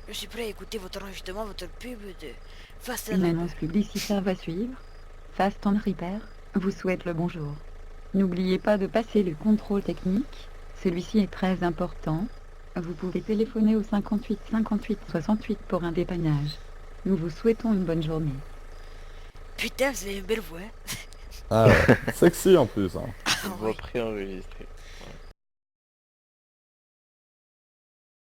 Je suis prêt à écouter votre enregistrement, votre pub de Fast Une and annonce publicitaire va suivre. Fast and Repair vous souhaite le bonjour. N'oubliez pas de passer le contrôle technique. Celui-ci est très important. Vous pouvez téléphoner au 58 58 68 pour un dépannage. Nous vous souhaitons une bonne journée. Putain, vous avez une belle voix. Ah ouais, sexy en plus, hein. Une voix préenregistrée.